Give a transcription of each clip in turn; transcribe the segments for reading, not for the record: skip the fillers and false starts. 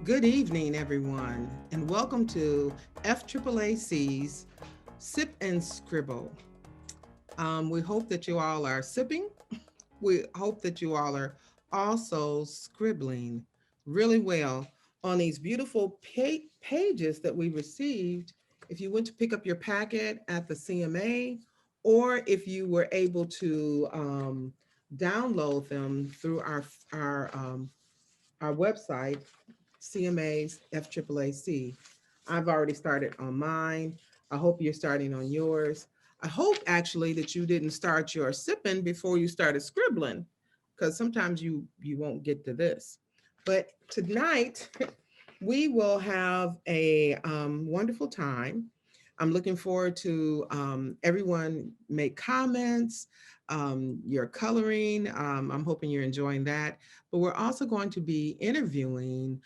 Good evening, everyone, and welcome to FAAAC's Sip and Scribble. We hope that you all are sipping. We hope that you all are also scribbling really well on these beautiful pages that we received. If you went to pick up your packet at the CMA, or if you were able to download them through our website, CMA's FAAAC. I've already started on mine. I hope you're starting on yours. I hope actually that you didn't start your sipping before you started scribbling, because sometimes you won't get to this. But tonight we will have a wonderful time. I'm looking forward to everyone make comments, your coloring. I'm hoping you're enjoying that. But we're also going to be interviewing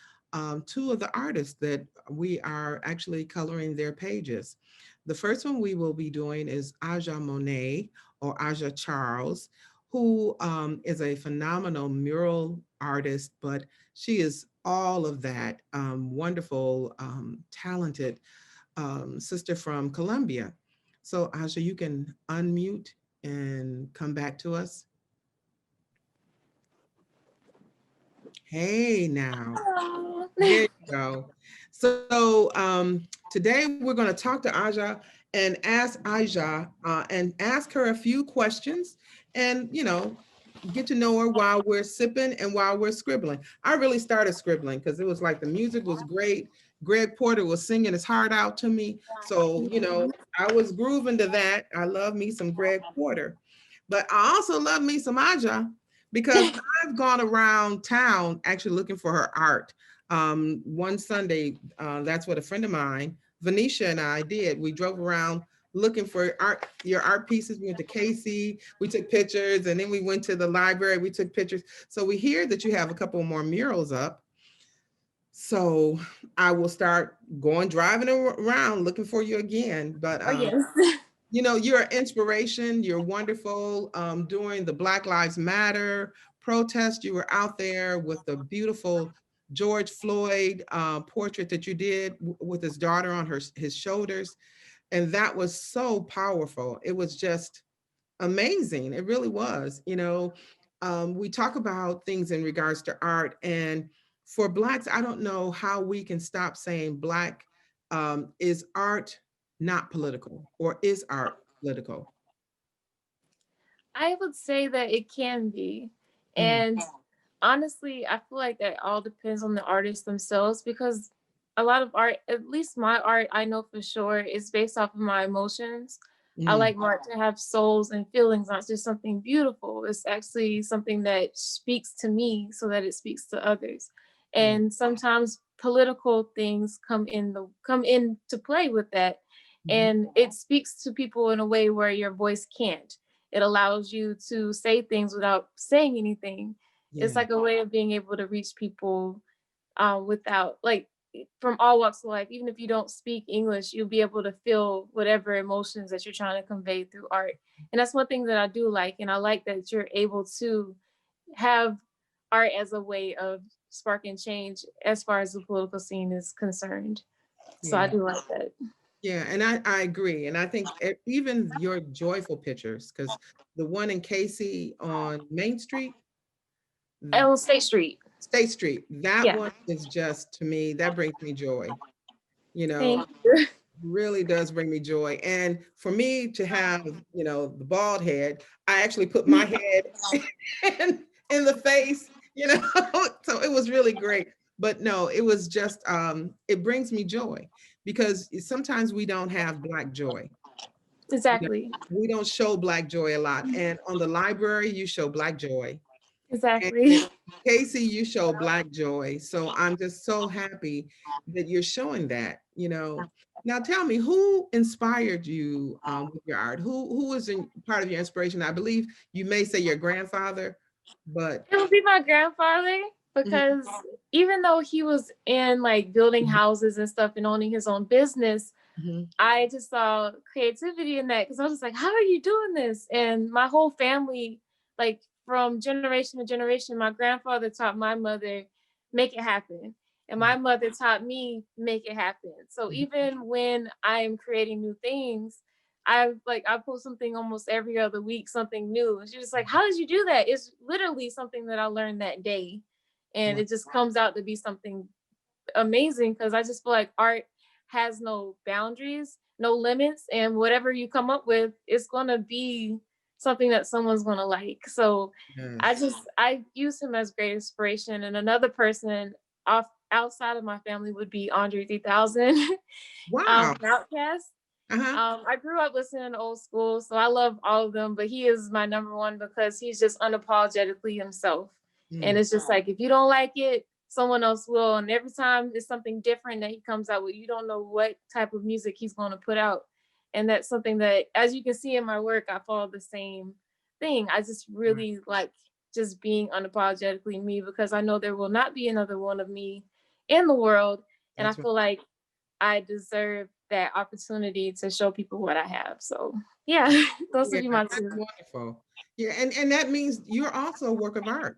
two of the artists that we are actually coloring their pages. The first one we will be doing is Aja Monet or Aja Charles, who is a phenomenal mural artist, but she is all of that wonderful, talented sister from Columbia. So, Aja, you can unmute and come back to us. Hey, now. Hello. There you go. So today we're going to talk to Aja and ask Aja and ask her a few questions and, get to know her while we're sipping and while we're scribbling. I really started scribbling because it was like the music was great. Greg Porter was singing his heart out to me. So, I was grooving to that. I love me some Greg Porter. But I also love me some Aja because I've gone around town actually looking for her art. One Sunday, that's what a friend of mine, Venetia, and I did. We drove around looking for your art pieces. We went to Cayce, we took pictures, and then we went to the library, we took pictures. So we hear that you have a couple more murals up. So I will start driving around looking for you again. But Oh yes. you're an inspiration. You're wonderful. During the Black Lives Matter protest, you were out there with the beautiful George Floyd portrait that you did with his daughter on his shoulders. And that was so powerful. It was just amazing. It really was. We talk about things in regards to art. And for Blacks, I don't know how we can stop saying Black is art not political, or is art political? I would say that it can be. Mm, And honestly, I feel like that all depends on the artists themselves because a lot of art, at least my art, I know for sure is based off of my emotions. I mm, like my art to have souls and feelings, not just something beautiful. It's actually something that speaks to me so that it speaks to others. yeah. And sometimes political things come into play with that. Mhm. And it speaks to people in a way where your voice can't. It allows you to say things without saying anything. It's Yeah. like a way of being able to reach people without like from all walks of life. Even if you don't speak English, you'll be able to feel whatever emotions that you're trying to convey through art. And that's one thing that I do like. And I like that you're able to have art as a way of sparking change as far as the political scene is concerned. So I Yeah. do like that. Yeah. And I agree. And I think even your joyful pictures, because the one in Casey on Main Street, Oh, State Street. State Street, that Yeah. one is just, to me, that brings me joy. You know, Thank you. really does bring me joy. And for me to have, the bald head, I actually put my head in the face. So it was really great. But no, it was just it brings me joy because sometimes we don't have Black joy. You know, Exactly. we don't show Black joy a lot. And on the library, you show Black joy. And Exactly. Casey, you show Black joy. So I'm just so happy that you're showing that. Now tell me, who inspired you with your art? Who was part of your inspiration? I believe you may say your grandfather, but It would be my grandfather Mhm, because even though he was in like building houses and stuff and owning his own business, mhm, I just saw creativity in that because I was just like, how are you doing this? And my whole family, like from generation to generation, my grandfather taught my mother, make it happen. And my mother taught me make it happen. So even when I am creating new things, I post something almost every other week, something new. And she's just like, how did you do that? It's literally something that I learned that day. And Wow. it just comes out to be something amazing because I just feel like art has no boundaries, no limits, and whatever you come up with, it's gonna be something that someone's gonna like. So Yes. I use him as great inspiration. And another person off outside of my family would be Andre 3000, Wow. Outcast. Uh-huh. I grew up listening to old school, so I love all of them, but he is my number one because he's just unapologetically himself. And Mm. it's just like, if you don't like it, someone else will. And every time it's something different that he comes out with, you don't know what type of music he's going to put out. And that's something that, as you can see in my work, I follow the same thing. I just Right. really like just being unapologetically me because I know there will not be another one of me in the world. And I That's right. feel like I deserve that opportunity to show people what I have. So yeah, those would Yeah, be my that's two. wonderful. Yeah, and that means you're also a work of art.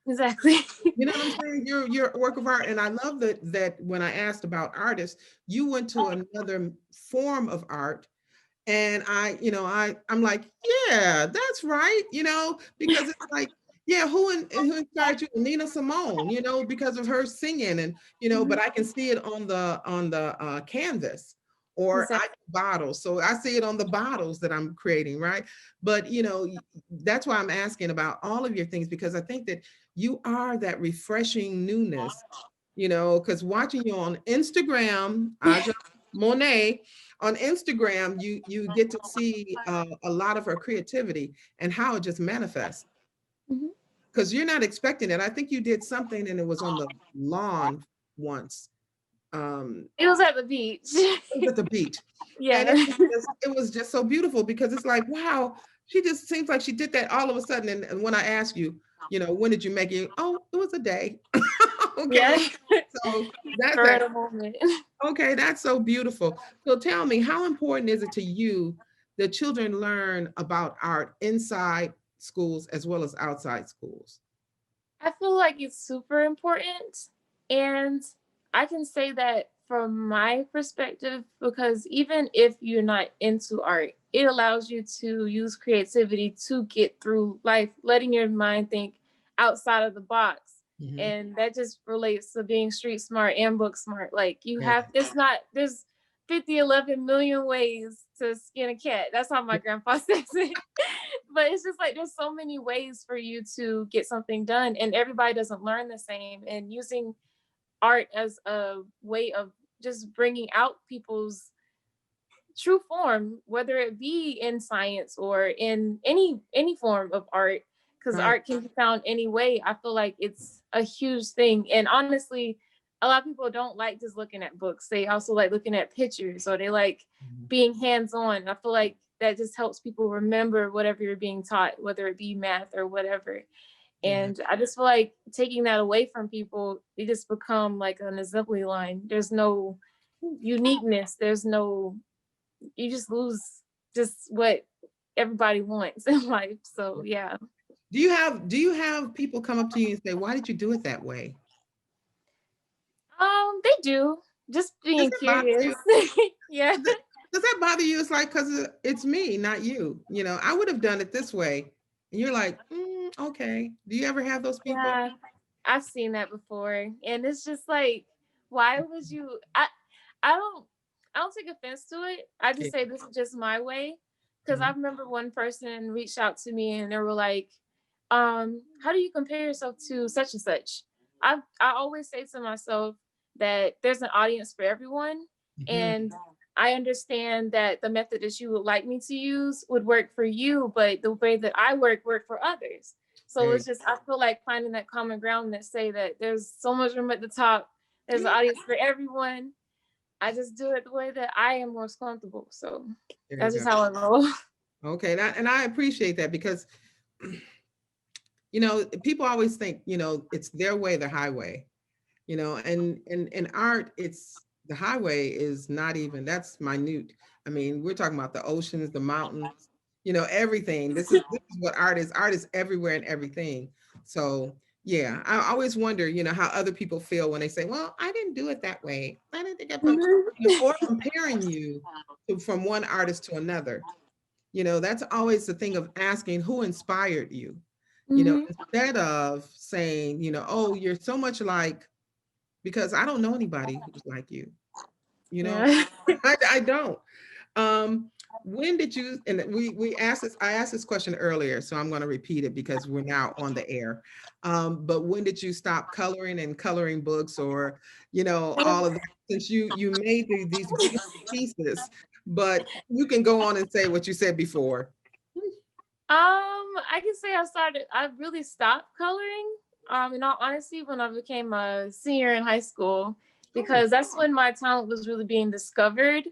Exactly. You know what I'm saying? You're a work of art, and I love that when I asked about artists, you went to another form of art, and I'm like, yeah, that's right, because it's like, yeah, who inspired you? Nina Simone, because of her singing, and Mhm. but I can see it on the canvas, or I Exactly. bottles, so I see it on the bottles that I'm creating, right? But that's why I'm asking about all of your things, because I think that you are that refreshing newness, because watching you on Instagram, Aja Monet, on Instagram, you get to see a lot of her creativity and how it just manifests. Mhm. Because you're not expecting it. I think you did something and it was on the lawn once. Um, It was at the beach. it was at the beach. And Yeah. it was just so beautiful because it's like, wow, she just seems like she did that all of a sudden. And when I ask you, when did you make it? Oh, it was a day. Okay. Yeah. So that's For that. a moment. Okay, that's so beautiful. So tell me, how important is it to you that children learn about art inside schools as well as outside schools? I feel like it's super important. And I can say that from my perspective, because even if you're not into art, it allows you to use creativity to get through life, letting your mind think outside of the box. Mhm. And that just relates to being street smart and book smart. Like you Yeah. have, there's 50, 11 million ways to skin a cat. That's how my grandpa says it. But it's just like there's so many ways for you to get something done, and everybody doesn't learn the same. And using art as a way of just bringing out people's true form, whether it be in science or in any form of art, because Right. art can be found any way. I feel like it's a huge thing. And honestly, a lot of people don't like just looking at books. They also like looking at pictures, or they like Mhm. being hands-on. I feel like that just helps people remember whatever you're being taught, whether it be math or whatever. Yeah. And I just feel like taking that away from people, they just become like an assembly line. There's no uniqueness. There's no, you just lose just what everybody wants in life. So yeah. Do you have people come up to you and say, "Why did you do it that way?" They do. Just Does being that bother curious. you? Yeah. Does that bother you? It's like, because it's me, not you. I would have done it this way. And you're like, okay. Do you ever have those people? Yeah. I've seen that before. And it's just like, why would you I don't I don't take offense to it. I Yeah. just say this is just my way. Cause I Mhm. remember one person reached out to me and they were like, how do you compare yourself to such and such? I always say to myself that there's an audience for everyone. Mhm. And I understand that the method that you would like me to use would work for you, but the way that I work for others. So There you it's just I feel like finding that common ground that say that there's so much room at the top. There's an Yeah, audience for everyone. I just do it the way that I am most comfortable. So there you that's go. just how I roll. Okay, and I appreciate that because people always think, it's their way, the highway, and in art, it's the highway is not even, that's minute. I mean, we're talking about the oceans, the mountains, everything. This is what art is. Art is everywhere and everything. So, Yeah, I always wonder, how other people feel when they say, "Well, I didn't do it that way. I didn't think I put," Mhm. or comparing you from one artist to another. That's always the thing of asking who inspired you. Mhm. Instead of saying, "Oh, you're so much like," because I don't know anybody who's like you. You know, Yeah. I don't. Um, when did you, and we asked this, I asked this question earlier, so I'm going to repeat it because we're now on the air. But when did you stop coloring and coloring books, or, all of that, since you made these beautiful pieces, but you can go on and say what you said before. I can say I really stopped coloring, in all honesty, when I became a senior in high school, Oh, because that's when my talent was really being discovered.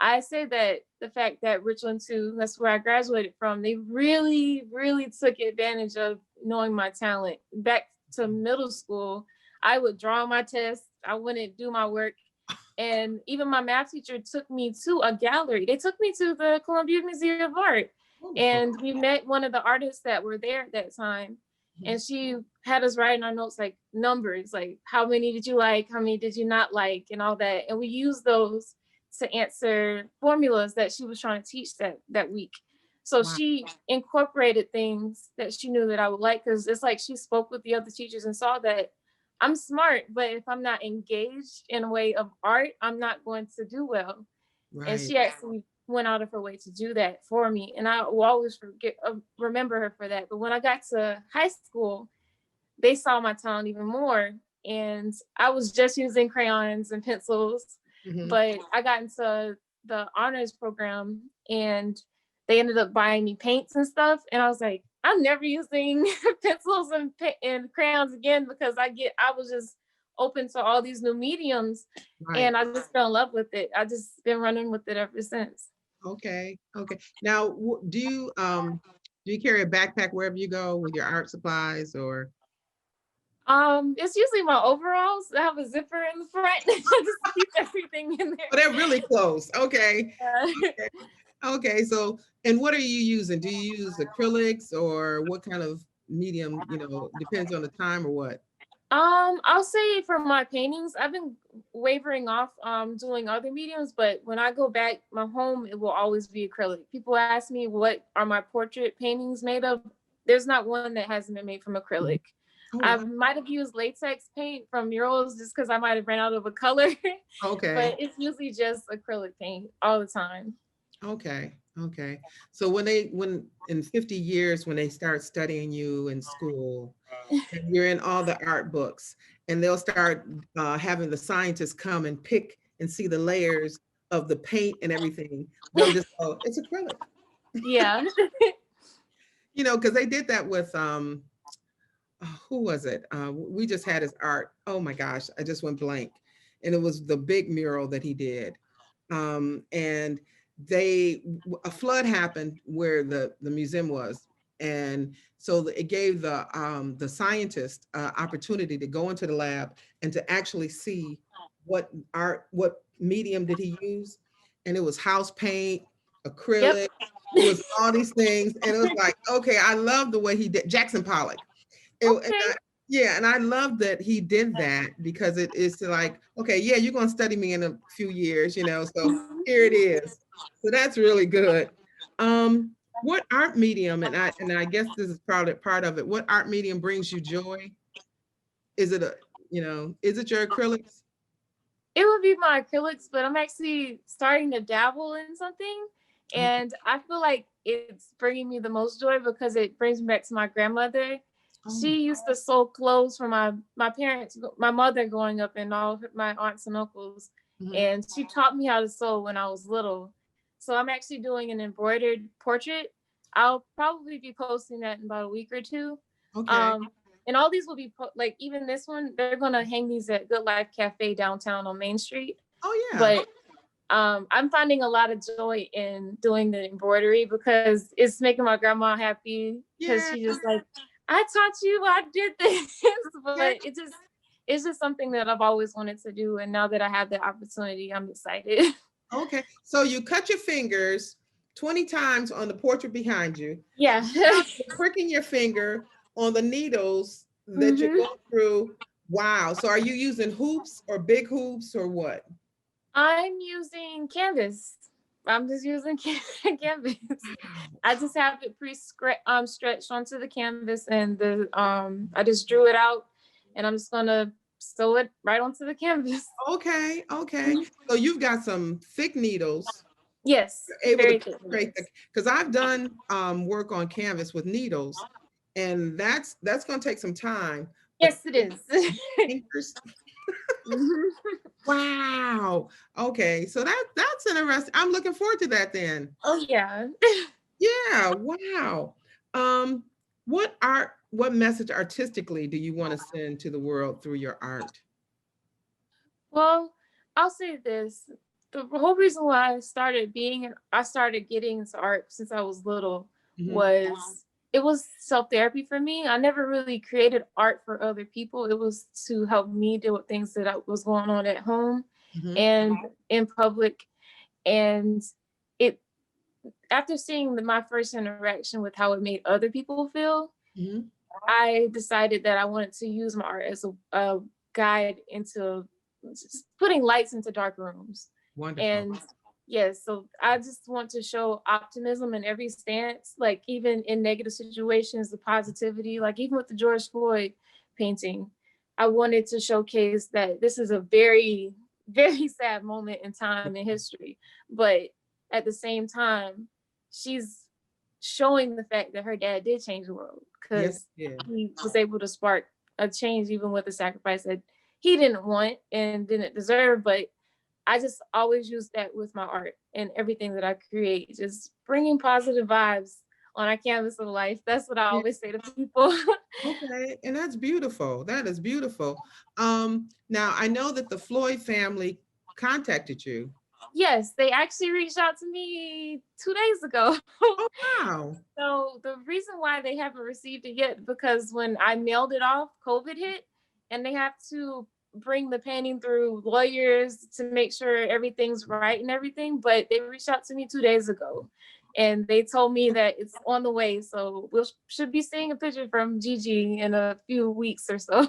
I say that the fact that Richland 2, that's where I graduated from, they really, really took advantage of knowing my talent. Back to middle school, I would draw my tests, I wouldn't do my work. And even my math teacher took me to a gallery. They took me to the Columbia Museum of Art. wonderful. And we met one of the artists that were there at that time. Mhm. And she had us write in our notes like numbers, like how many did you like, how many did you not like, and all that. And we used those to answer formulas that she was trying to teach that week. So Wow. she incorporated things that she knew that I would like, because it's like she spoke with the other teachers and saw that I'm smart, but if I'm not engaged in a way of art, I'm not going to do well. And Right. she actually went out of her way to do that for me, and I will always remember her for that. But when I got to high school, they saw my talent even more, and I was just using crayons and pencils. Mhm. But I got into the honors program, and they ended up buying me paints and stuff, and I was like, I'm never using pencils and crayons again, because I was just open to all these new mediums, Right. and I just fell in love with it. I just been running with it ever since. Okay. Okay. Now, do you carry a backpack wherever you go with your art supplies, or? It's usually my overalls. I have a zipper in the front just to keep everything in Oh, there. they're really close. Okay. Yeah. Okay. Okay. So, and what are you using? Do you use acrylics, or what kind of medium, depends on the time or what? I'll say for my paintings, I've been wavering off doing other mediums, but when I go back, my home, it will always be acrylic. People ask me what are my portrait paintings made of. There's not one that hasn't been made from Mhm. acrylic. Oh, I wow. might have used latex paint from Murals just because I might have ran out of a color, Okay. but it's usually just acrylic paint all the time. Okay. Okay. So when in 50 years, when they start studying you in school, and you're in all the art books, and they'll start having the scientists come and pick and see the layers of the paint and everything, they'll just go, it's acrylic. Yeah. Because they did that with who was it? We just had his art. Oh my gosh, I just went blank. And it was the big mural that he did. And a flood happened where the museum was. And so it gave the scientist opportunity to go into the lab and to actually see what medium did he use. And it was house paint, Yep. acrylic, it was all these things. And it was like, okay, I love the way he did Jackson Pollock. And Okay. yeah, and I love that he did that because it is like, okay, yeah, you're going to study me in a few years, so here it is. So that's really good. What art medium, and I guess this is probably part of it, what art medium brings you joy? Is it is it your acrylics? It would be my acrylics, but I'm actually starting to dabble in something. Okay. And I feel like it's bringing me the most joy because it brings me back to my grandmother. Oh, She used to sew clothes for my parents, my mother growing up, and all of my aunts and uncles. mhm. And she taught me how to sew when I was little. So I'm actually doing an embroidered portrait. I'll probably be posting that in about a week or two. Okay. Um, and all these will be like even this one, they're gonna hang these at Good Life Cafe downtown on Main Street. Oh yeah. But I'm finding a lot of joy in doing the embroidery because it's making my grandma happy because Yeah. she just like, I taught you, I did this, but Yeah. it's just something that I've always wanted to do, and now that I have the opportunity, I'm excited. Okay. So you cut your fingers 20 times on the portrait behind you. Yeah. Now you're pricking your finger on the needles that you Hmm. go through. Wow. So are you using hoops or big hoops or what? I'm using canvas. I'm just using canvas. Wow. I just have it stretched onto the canvas, and the I just drew it out, and I'm just gonna sew it right onto the canvas. Okay, okay. So you've got some thick needles, Yes, able to very thick penetrate the, needles. because I've done work on canvas with needles, and that's going to take some time. But Yes, it is. fingers, Mhm. wow. Okay, so that's interesting. I'm looking forward to that then. Oh yeah. Yeah, wow. Um, what message artistically do you want to send to the world through your art? Well, I'll say this. The whole reason why I started getting into art since I was little Hmm. was it was self-therapy for me. I never really created art for other people. It was to help me deal with things that I was going on at home Hmm. and in public. And it after seeing my first interaction with how it made other people feel, Hmm. I decided that I wanted to use my art as a guide into just putting lights into dark rooms. Wonderful. And yes, so I just want to show optimism in every stance, like even in negative situations, the positivity, like even with the George Floyd painting, I wanted to showcase that this is a very, very sad moment in time in history. But at the same time, she's showing the fact that her dad did change the world Yes, because yeah. he was able to spark a change even with a sacrifice that he didn't want and didn't deserve. But I just always use that with my art and everything that I create, just bringing positive vibes on our canvas of life. That's what I always say to people. Okay, and that's beautiful. That is beautiful. Now I know that the Floyd family contacted you. Yes, they actually reached out to me 2 days ago. Oh, wow. So the reason why they haven't received it yet, because when I mailed it off, COVID hit, and they have to bring the painting through lawyers to make sure everything's right and everything. But they reached out to me 2 days ago, and they told me that it's on the way. So we should be seeing a picture from Gigi in a few weeks or so.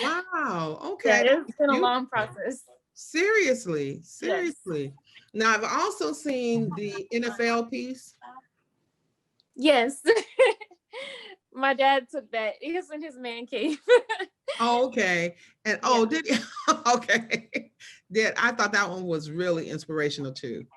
Wow. Yeah, Okay. it's been a You long process. seriously, Yes. seriously. Now I've also seen the NFL piece. Yes. My dad took that. It's in his man cave. Oh, okay. And Yeah. oh, did okay. Did I thought that one was really inspirational too. Uh,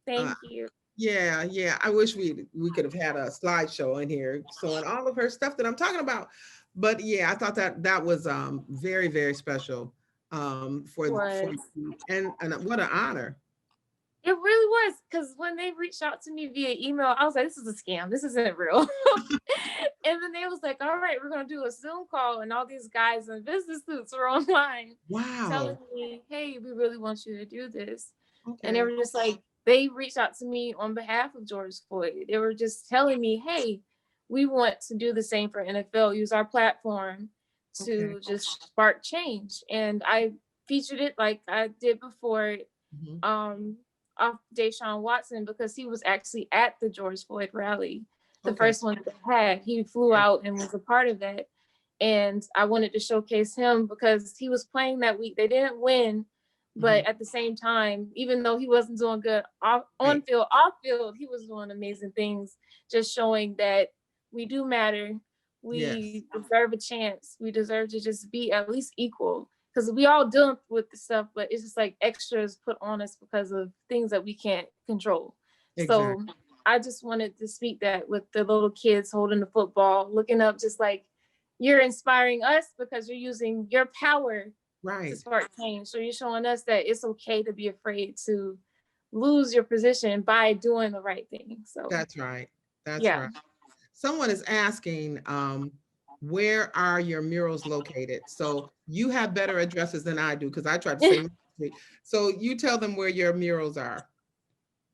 Thank you. yeah, yeah. I wish we could have had a slideshow in here showing all of her stuff that I'm talking about. But yeah, I thought that that was very, very special for Was. you. And what an honor. It really was, because when they reached out to me via email, I was like, "This is a scam. This isn't real." And then they was like, "All right, we're gonna do a Zoom call," and all these guys in business suits were online, telling Wow. me, "Hey, we really want you to do this," and they Okay. were just like, they reached out to me on behalf of George Floyd. They were just telling me, "Hey, we want to do the same for NFL. Use our platform Okay. to just spark change," and I featured it like I did before Mhm. um off Deshaun Watson because he was actually at the George Floyd rally, the Okay. first one that they had. He flew Yeah. out and was a part of that. And I wanted to showcase him because he was playing that week. They didn't win, Mhm. but at the same time, even though he wasn't doing good on Right. field, off field, he was doing amazing things, just showing that we do matter. Yes. We deserve a chance. We deserve to just be at least equal because we all dealing with the stuff, but it's just like extras put on us because of things that we can't control. So Exactly. I just wanted to speak that with the little kids holding the football, looking up, just like you're inspiring us because you're using your power to Right. spark change. So you're showing us that it's okay to be afraid to lose your position by doing the right thing. So That's right. That's yeah. right. Someone is asking, where are your murals located? So you have better addresses than I do because I tried to say my street. So you tell them where your murals are.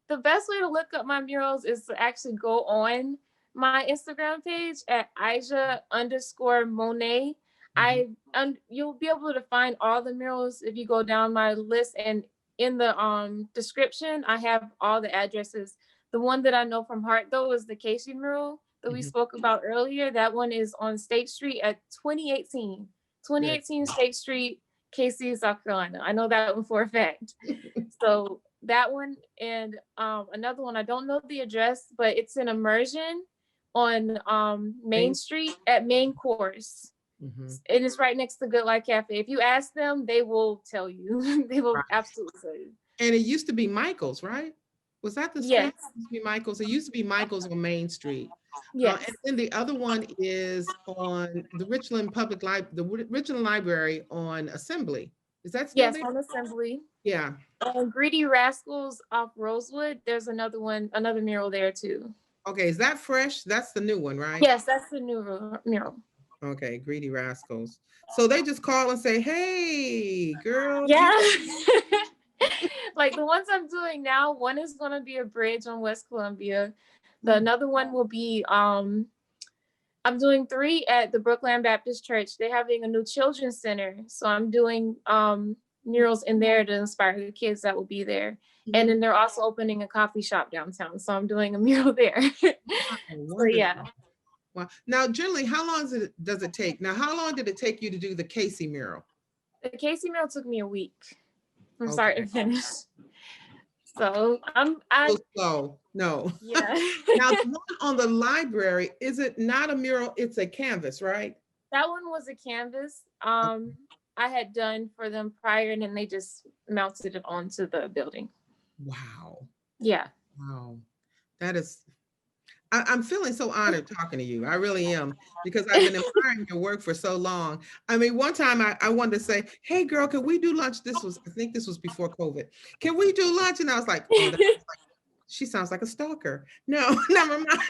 The best way to look up my murals is to actually go on my Instagram page at Aija_Monet. Mhm. You'll be able to find all the murals if you go down my list, and in the description I have all the addresses. The one that I know from heart though is the Cayce mural. that we Mhm. spoke about earlier, that one is on State Street at 2018. Good. 2018 State Street, Cayce, South Carolina. I know that one for a fact. So that one and another one, I don't know the address, but it's an immersion on Main Thank- Street at Main Course. Mhm. And it's right next to Good Life Cafe. If you ask them, they will tell you. They will Right. absolutely tell you. And it used to be Michael's, right? Was that the Yes, space? It used to be Michael's. It used to be Michael's on Main Street. yes, And then the other one is on the Richland Richland Library on Assembly. Is that still yes, there? on Assembly. Yeah. And Greedy Rascals off Rosewood, there's another one, another mural there too. Okay. Is that fresh? That's the new one, right? Yes, that's the new mural. Okay. Greedy Rascals. So they just call and say, "Hey, girl." Yeah. Like the ones I'm doing now, one is gonna be a bridge on West Columbia. Another one will be I'm doing 3 at the Brookland Baptist Church. They're having a new children's center. So I'm doing murals in there to inspire the kids that will be there. And then they're also opening a coffee shop downtown. So I'm doing a mural there. So yeah. Wow. Now, generally, how long does it take? Now, how long did it take you to do the Cayce mural? The Cayce mural took me a week from Okay. start to finish. So So slow. No. yeah. Now, the one on the library, is it not a mural? It's a canvas, right? That one was a canvas I had done for them prior, and then they just mounted it onto the building. Wow. Yeah. Wow. That is, I'm feeling so honored talking to you. I really am, because I've been admiring your work for so long. I mean, one time I wanted to say, "Hey girl, can we do lunch?" I think this was before COVID. "Can we do lunch?" And I was like, "Oh, she sounds like a stalker." No, never mind.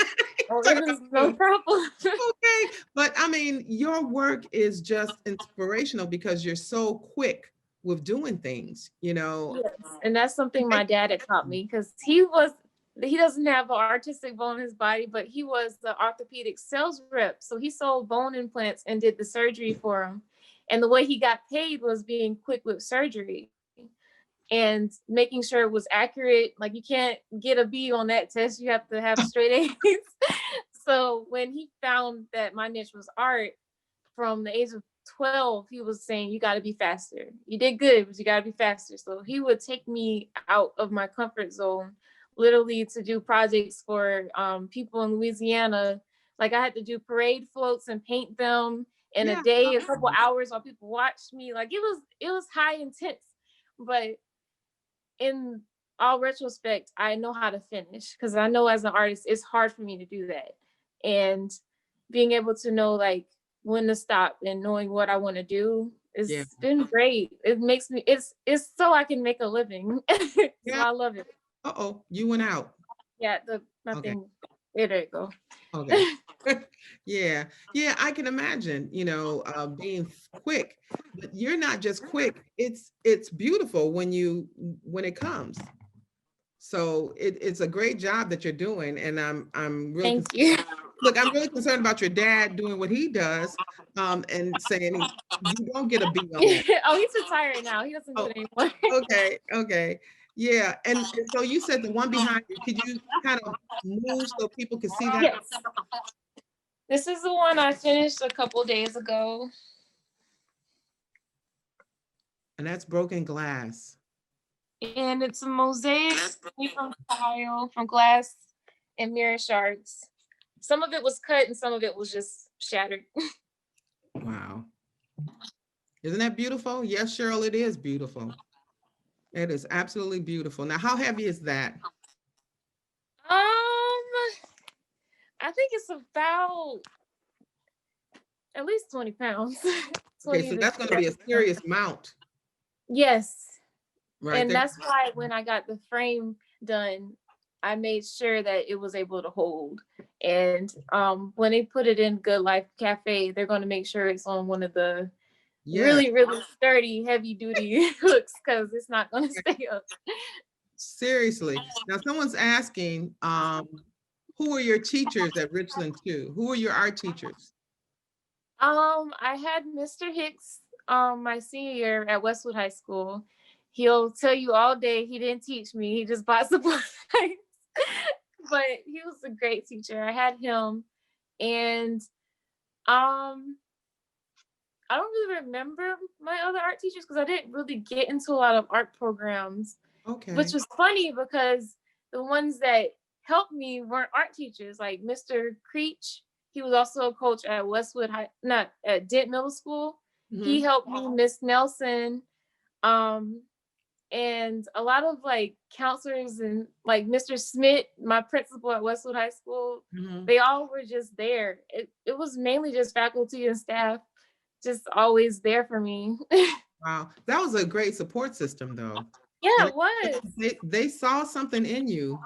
Oh, it was no problem. Okay. But I mean, your work is just inspirational because you're so quick with doing things, you know. Yes. And that's something my dad had taught me, because he doesn't have an artistic bone in his body, but he was the orthopedic sales rep. So he sold bone implants and did the surgery for him. And the way he got paid was being quick with surgery and making sure it was accurate. Like you can't get a B on that test. You have to have straight A's. So when he found that my niche was art, from the age of 12, he was saying, "You got to be faster. You did good, but you got to be faster." So he would take me out of my comfort zone, literally, to do projects for people in Louisiana. Like I had to do parade floats and paint them in Yeah. a day, a couple hours while people watched me. Like it was high intense, but in all retrospect, I know how to finish, because I know as an artist, it's hard for me to do that. And being able to know like when to stop and knowing what I want to do, Yeah. it's been great. It makes me, it's so I can make a living. So Yeah. I love it. Uh-oh, you went out. Yeah, nothing. There you go. Okay. Yeah. Yeah, I can imagine, being quick, but you're not just quick. It's beautiful when it comes. So it's a great job that you're doing. And I'm really Thank you. Look, I'm really concerned about your dad doing what he does, and saying you don't get a B on that. Oh, he's retired now. He doesn't do Oh, it anymore. okay. Yeah. And so you said the one behind you, could you kind of move so people can see that? Yes. This is the one I finished a couple days ago. And that's broken glass. And it's a mosaic made from tile, from glass and mirror shards. Some of it was cut and some of it was just shattered. Wow. Isn't that beautiful? Yes, Cheryl, it is beautiful. It is absolutely beautiful. Now, how heavy is that? I think it's about at least 20 pounds. Okay, so that's going to be a serious mount. Yes. Right. And that's why when I got the frame done, I made sure that it was able to hold. And when they put it in Good Life Cafe, they're going to make sure it's on one of the really, really sturdy, heavy duty hooks, because it's not going to stay up. Seriously. Now, someone's asking, who are your teachers at Richland too? Who are your art teachers? I had Mr. Hicks my senior year at Westwood High School. He'll tell you all day he didn't teach me, he just bought supplies. But he was a great teacher. I had him. And um I don't really remember my other art teachers because I didn't really get into a lot of art programs, Okay. which was funny because the ones that helped me weren't art teachers. Like Mr. Creech, he was also a coach at Westwood High, not at Dent Middle School. He Mhm. helped me, Miss Nelson, um, and a lot of like counselors and like Mr. Smith, my principal at Westwood High School. Mhm. They all were just there. It was mainly just faculty and staff, just always there for me. Wow. That was a great support system though. Yeah, And it was. they saw something in you.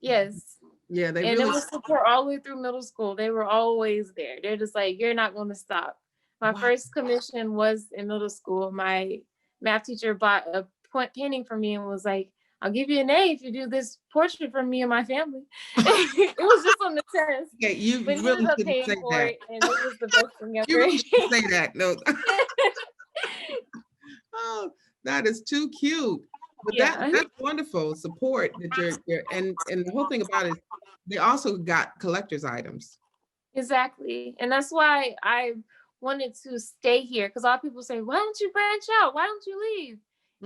Yes. Yeah, they And it really. was support all the way through middle school. They were always there. They're just like, you're not going to stop. My Wow. first commission was in middle school. My math teacher bought a painting for me and was like, I'll give you an A if you do this portrait for me and my family. It was just on the test, Okay, but you he ended really up shouldn't paying say for that. it, and it was the best thing You ever. really shouldn't say that. No. Oh, that is too cute. But Yeah, that's wonderful support that you're and the whole thing about it is they also got collector's items. exactly. And that's why I wanted to stay here because a lot of people say, why don't you branch out? Why don't you leave?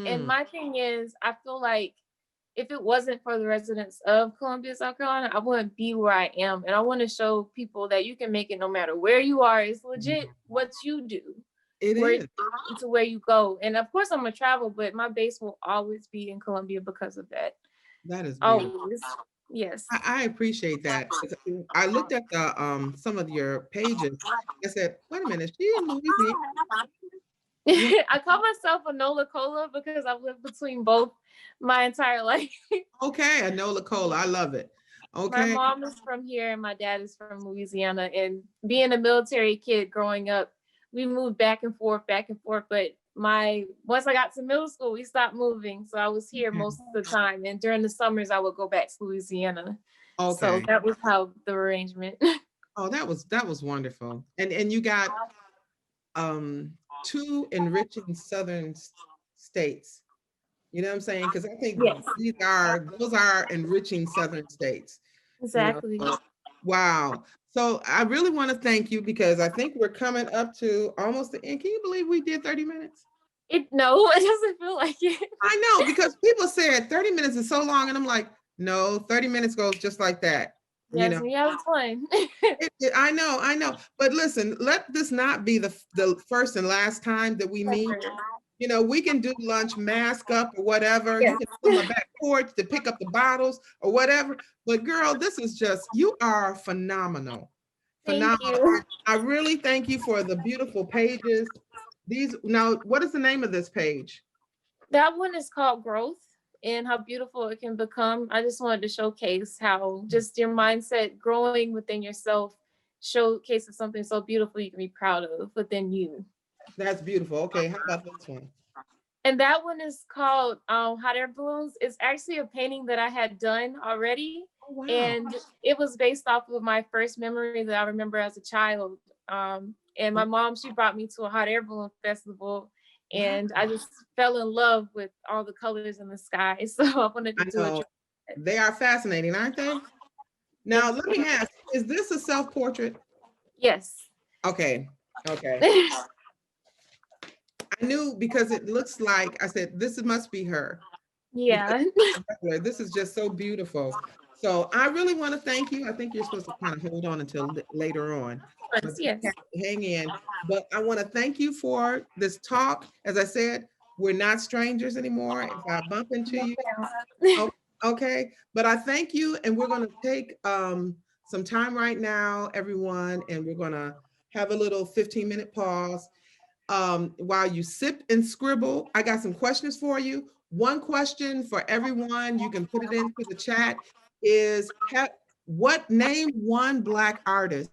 And Mm, my thing is, I feel like if it wasn't for the residents of Columbia, South Carolina, I wouldn't be where I am. And I want to show people that you can make it no matter where you are. It's legit what you do, it where is. to where you go. And of course, I'm gonna travel, but my base will always be in Columbia because of that. That is beautiful. Always, yes. I appreciate that. I looked at the some of your pages. I said, wait a minute, is she in Louisiana? Yeah. I call myself a Nola Cola because I've lived between both my entire life. Okay, Anola Cola. I love it. My Okay. mom is from here and my dad is from Louisiana. And being a military kid growing up, we moved back and forth, back and forth. But my once I got to middle school, we stopped moving. So I was here Okay. most of the time. And during the summers, I would go back to Louisiana. So Okay. that was how the arrangement. Oh, that was wonderful. And you got um two enriching southern states. You know what I'm saying? Because I think Yes, those are enriching southern states. You know, exactly. so, wow. So I really want to thank you because I think we're coming up to almost the end. Can you believe we did 30 minutes? No, it doesn't feel like it. I know because people said 30 minutes is so long, and I'm like, no, 30 minutes goes just like that. You Yes, know, we have fun. I know. But listen, let this not be the first and last time that we meet. You know, we can do lunch mask up or whatever. You Yes. can sit on my back porch to pick up the bottles or whatever. But girl, this is just, you are phenomenal. Thank Phenomenal. you. I really thank you for the beautiful pages. These, now, what is the name of this page? That one is called Growth and how beautiful it can become. I just wanted to showcase how just your mindset growing within yourself showcases something so beautiful you can be proud of within you. That's beautiful. Okay, how about this one? And that one is called Hot Air Balloons. It's actually a painting that I had done already. Oh, wow. And it was based off of my first memory that I remember as a child. And my mom, she brought me to a hot air balloon festival. Wow. And I just fell in love with all the colors in the sky. So I wanted to I do know. it. They are fascinating, aren't they? Now, let me ask, is this a self-portrait? Yes. Okay, okay. I knew because it looks like, I said, this must be her. Because Yeah. this is just so beautiful. So I really want to thank you. I think you're supposed to kind of hold on until later on. But Yes. hang in. But I want to thank you for this talk. As I said, we're not strangers anymore. If I bump into you, okay. But I thank you, and we're going to take some time right now, everyone, and we're going to have a little 15-minute pause while you sip and scribble. I got some questions for you. One question for everyone, you can put it into the chat, is what name one Black artist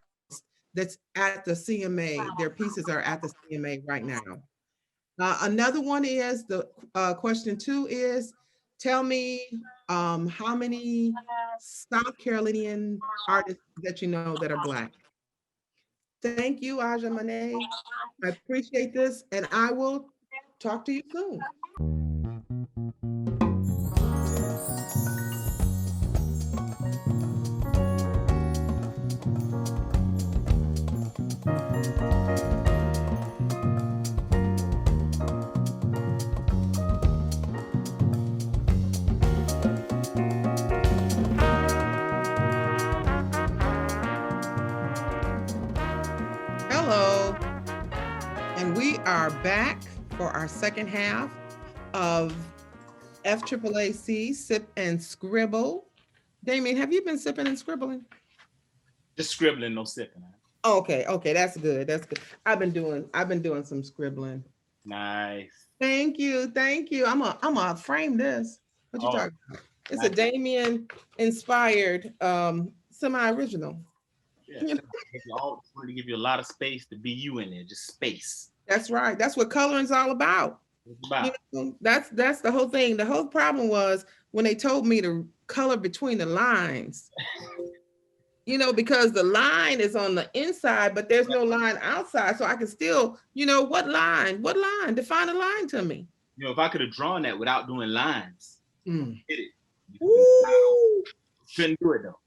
that's at the CMA? Their pieces are at the CMA right now. Another one is, the question 2 is, tell me how many South Carolinian artists that you know that are Black. Thank you, Aja Monet. I appreciate this, and I will talk to you soon. for our second half of FAAAC, Sip and Scribble. Damion, have you been sipping and scribbling? Just scribbling, no sipping. Okay, okay, that's good. That's good. I've been doing some scribbling. Nice. Thank you, thank you. I'm a frame this. What you Oh, talking about? It's a nice. Damion inspired semi-original. Yeah. I always wanted to give you a lot of space to be you in there, just space. That's right. That's what coloring's all about. It's about. That's the whole thing. The whole problem was when they told me to color between the lines. Because the line is on the inside, but there's no line outside. So I can still, what line? What line? Define a line to me. If I could have drawn that without doing lines, Mm. did it. Woo! Couldn't do it though.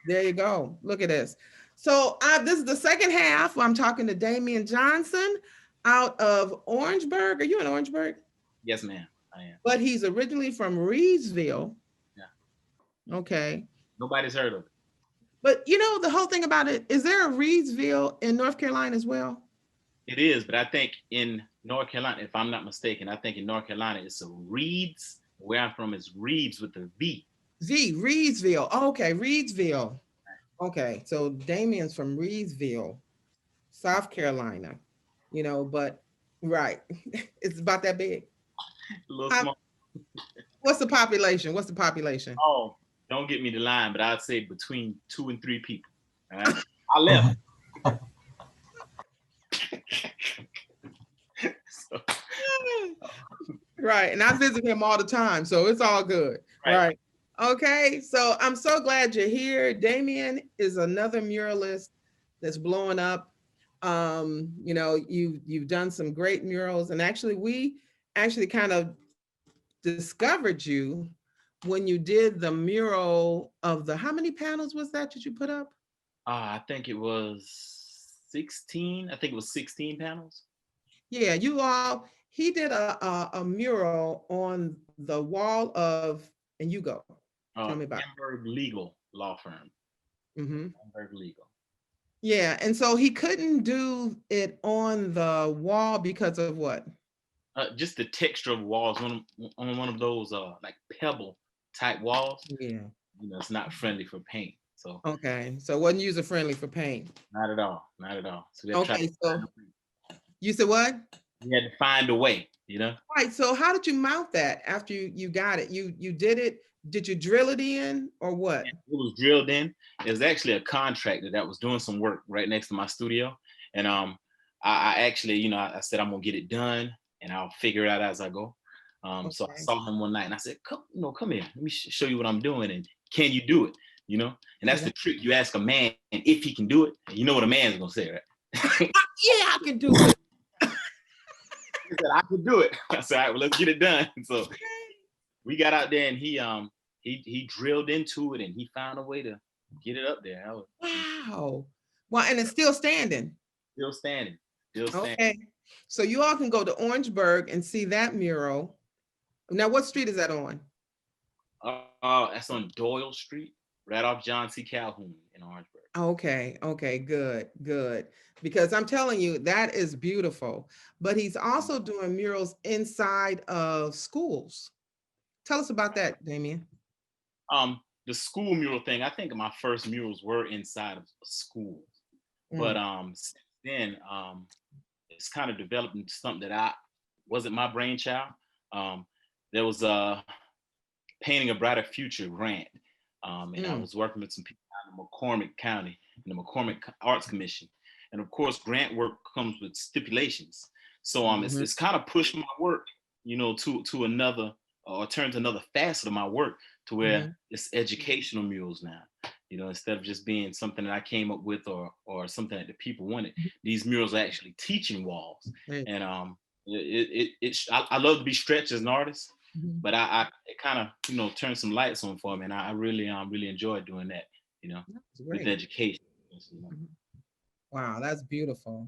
There you go. Look at this. So this is the second half. I'm talking to Damion Johnson out of Orangeburg. Are you in Orangeburg? Yes, ma'am. I am. But he's originally from Reedsville. Yeah. Okay. Nobody's heard of it. But the whole thing about it, is there a Reedsville in North Carolina as well? It is, but I think in North Carolina, if I'm not mistaken, I think in North Carolina it's a Reeds. Where I'm from is Reeds with a V. Reedsville. Okay, Reedsville. Okay, so Damien's from Reedsville, South Carolina. But right, it's about that big. A little small. What's the population? Oh, don't get me the line, but I'd say between 2 and 3 people. All right? I left. So. Right, and I visit him all the time, so it's all good. Right. Okay, so I'm so glad you're here. Damion is another muralist that's blowing up. You've done some great murals, and we kind of discovered you when you did the mural of how many panels was that you put up? I think it was 16. I think it was 16 panels. Yeah, he did a mural on the wall of, and you go. Tell me about Orangeburg Legal Law Firm. Mm-hmm. Orangeburg Legal. Yeah, and so he couldn't do it on the wall because of what? Just the texture of walls on one of those like pebble type walls. Yeah. It's not friendly for paint. So okay, so wasn't user friendly for paint. Not at all. So okay, so you said what? You had to find a way, Right. So how did you mount that after you got it? You did it. Did you drill it in or what? It was drilled in. It was actually a contractor that was doing some work right next to my studio, and I actually, I said I'm gonna get it done, and I'll figure it out as I go. So I saw him one night, and I said, "Come here. Let me show you what I'm doing, and can you do it?" And that's the trick. You ask a man if he can do it, and you know what a man's gonna say, right? Yeah, I can do it. He said, I can do it. I said, all right, well, let's get it done. So we got out there, and he drilled into it, and he found a way to get it up there. Wow. Well, and it's still standing. Still standing. Okay. So you all can go to Orangeburg and see that mural. Now, what street is that on? That's on Doyle Street, right off John C. Calhoun in Orangeburg. Okay, good. Because I'm telling you, that is beautiful. But he's also doing murals inside of schools. Tell us about that, Damion. The school mural thing, I think my first murals were inside of schools. But since then, it's kind of developed into something that wasn't my brainchild. There was a Painting a Brighter Future grant. And I was working with some people out in McCormick County, in the McCormick Arts Commission. And of course, grant work comes with stipulations. So it's kind of pushed my work, to another, or turned to another facet of my work, to where it's educational murals now. Instead of just being something that I came up with or something that the people wanted, these murals are actually teaching walls. And I love to be stretched as an artist. But it kind of, turned some lights on for me, and I really enjoyed doing that, with education. Wow, that's beautiful.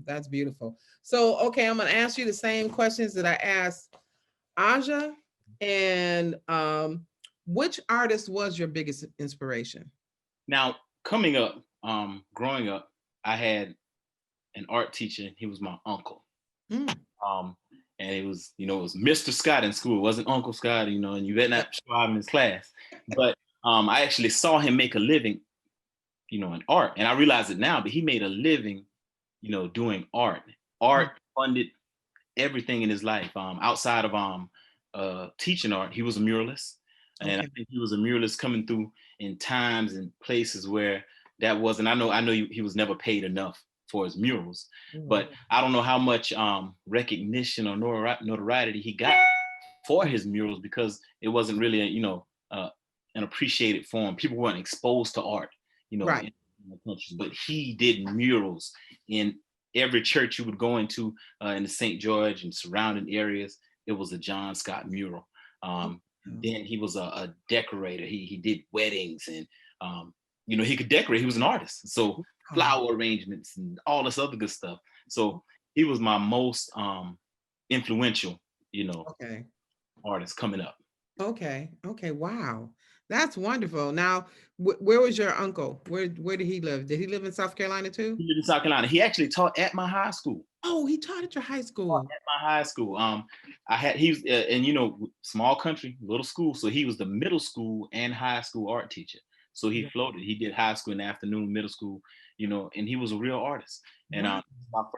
So, okay, I'm gonna ask you the same questions that I asked Aja. And which artist was your biggest inspiration? Now, coming up, growing up, I had an art teacher. He was my uncle. And and it was, you know, it was Mr. Scott in school. It wasn't Uncle Scott, you know, and you better not show him in his class. But I actually saw him make a living, you know, in art. And I realize it now, but he made a living, you know, doing art. Art funded everything in his life. Outside of teaching art, he was a muralist. And I think he was a muralist coming through in times and places where that wasn't, I know he was never paid enough for his murals, but I don't know how much recognition or notoriety he got for his murals, because it wasn't really, you know, an appreciated form. People weren't exposed to art, you know, in the countries, but he did murals in every church you would go into in the St. George and surrounding areas. It was a John Scott mural. Then he was a decorator. He did weddings, and you know, he could decorate. He was an artist, so flower arrangements and all this other good stuff. So he was my most influential, you know, artist coming up. Okay. Wow. That's wonderful. Now, where was your uncle? Where did he live? Did he live in South Carolina too? He lived in South Carolina. He actually taught at my high school. Oh, he taught at your high school. At my high school. He was, and you know, small country, little school. So he was the middle school and high school art teacher. So he floated. He did high school in the afternoon, middle school, you know, and he was a real artist. And my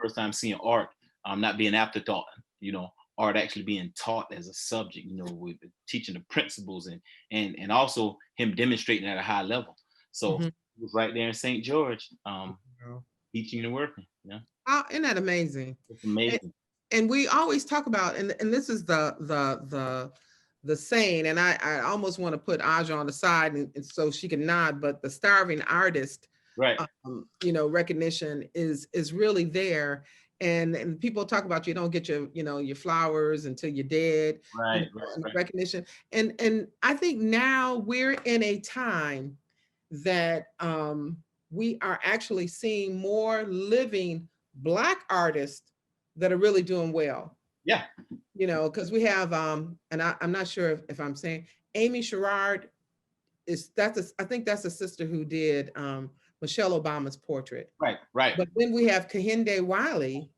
first time seeing art, not being afterthought, you know, art actually being taught as a subject, you know, with teaching the principles and also him demonstrating at a high level. So he was right there in St. George, teaching and working. Yeah. Oh, isn't that amazing? It's amazing. And we always talk about, and this is the saying, and I almost want to put Aja on the side and so she can nod, but the starving artist, right? You know, recognition is really there. And people talk about you don't get your flowers until you're dead, right? Recognition. And I think now we're in a time that we are actually seeing more living Black artists that are really doing well. Yeah. You know, because we have and I'm not sure if I'm saying Amy Sherrard I think that's a sister who did Michelle Obama's portrait. Right. But then we have Kehinde Wiley,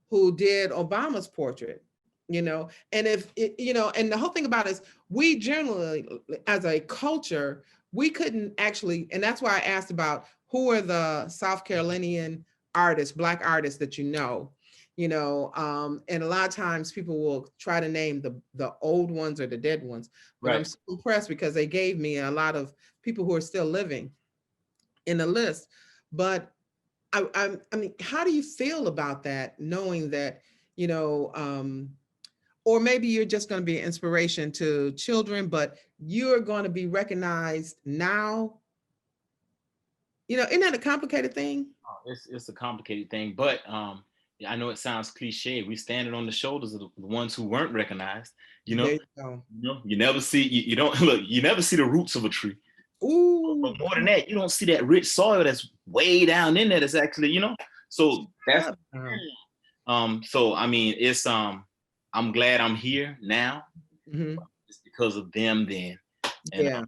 who did Obama's portrait, you know, and and the whole thing about it is we generally, as a culture, we couldn't actually, and that's why I asked about who are the South Carolinian artists, Black artists that you know, and a lot of times people will try to name the old ones or the dead ones, but I'm so impressed because they gave me a lot of people who are still living in the list. But I mean, how do you feel about that, knowing that, or maybe you're just going to be an inspiration to children, but you're going to be recognized now? Isn't that a complicated thing? Oh, it's a complicated thing, but I know it sounds cliche. We standing on the shoulders of the ones who weren't recognized. There you go. You never see you don't look. You never see the roots of a tree. Ooh. But more than that, you don't see that rich soil that's way down in there. That's actually, So that's so I mean, it's I'm glad I'm here now. It's because of them then. And,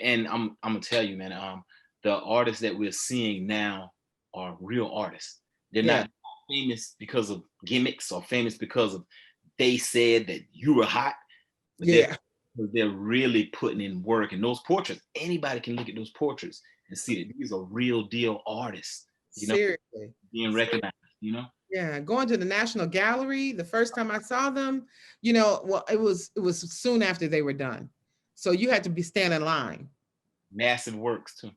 and I'm gonna tell you, man, the artists that we're seeing now are real artists. They're not famous because of gimmicks or famous because of they said that you were hot. They're really putting in work. And those portraits, anybody can look at those portraits and see that these are real deal artists. Seriously. Being recognized, Yeah, going to the National Gallery, the first time I saw them, well, it was soon after they were done. So you had to be standing in line. Massive works too.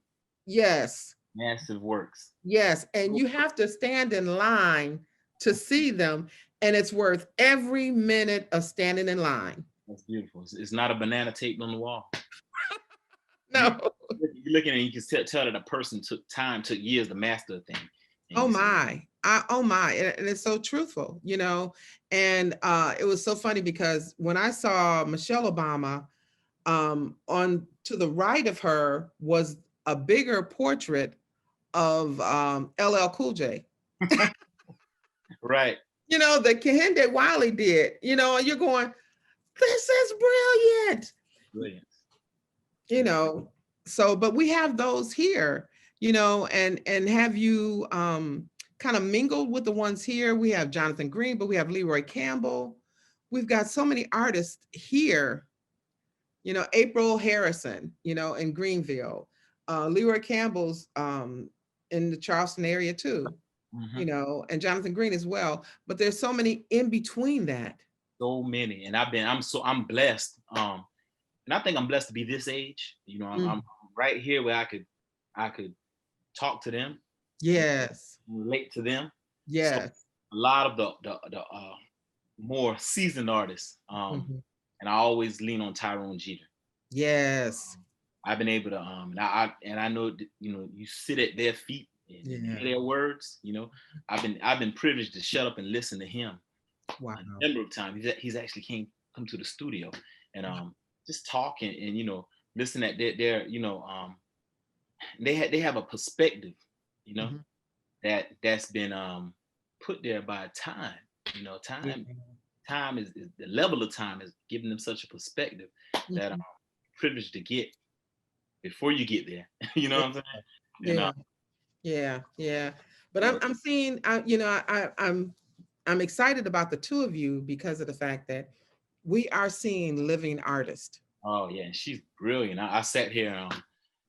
Yes. Massive works. Yes, and you have to stand in line to see them, and it's worth every minute of standing in line. That's beautiful. It's not a banana taped on the wall. No. You're looking and you can tell that a person took years to master a thing. Oh my. And it's so truthful, and it was so funny because when I saw Michelle Obama, on to the right of her was a bigger portrait of LL Cool J. Right. That Kehinde Wiley did, and you're going, this is brilliant. So, but we have those here, and have you kind of mingled with the ones here. We have Jonathan Green, but we have Leroy Campbell. We've got so many artists here, you know, April Harrison, you know, in Greenville. Leroy Campbell's in the Charleston area too, you know, and Jonathan Green as well. But there's so many in between that. So many. And I'm blessed. And I think I'm blessed to be this age. You know, I'm right here where I could talk to them. Yes. Relate to them. Yes. So a lot of the more seasoned artists, and I always lean on Tyrone Jeter. Yes. I've been able to, and I know, you know, you sit at their feet and hear their words. You know, I've been privileged to shut up and listen to him. Wow. A number of times. He's actually come to the studio and just talking and, you know, listen at their you know, they have a perspective, you know, that's been put there by time. You know, time is the level of time is giving them such a perspective that I'm privileged to get before you get there. You know what I'm saying? You know? Yeah. But I'm seeing, you know, I'm excited about the two of you because of the fact that we are seeing living artists. Oh yeah, and she's brilliant. I sat here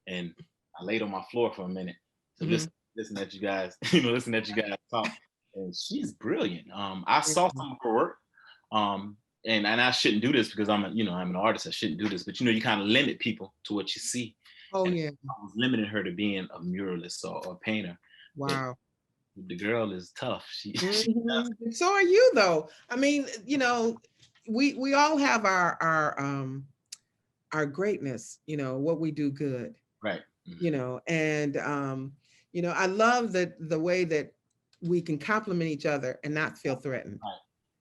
and I laid on my floor for a minute to listen at you guys, you know, listen at you guys talk. And she's brilliant. I saw some of her work. And I shouldn't do this because I'm an artist. I shouldn't do this, but you know, you kind of limit people to what you see. Oh and yeah. I was limiting her to being a muralist or a painter. Wow. But the girl is tough. She So are you though. I mean, you know, we all have our greatness, you know, what we do good. right. You know, and you know, I love that the way that we can compliment each other and not feel threatened. Right.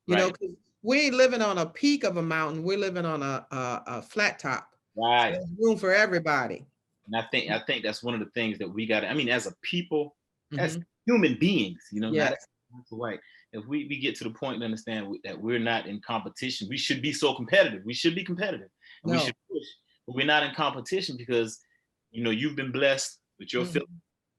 You know, because we ain't living on a peak of a mountain, we're living on a flat top. Right. So there's room for everybody. And I think that's one of the things that we got. I mean, as a people, as human beings, you know, not as white. If we get to the point to understand that we're not in competition, we should be so competitive. We should be competitive. And we should push, but we're not in competition because, you know, you've been blessed with your filter.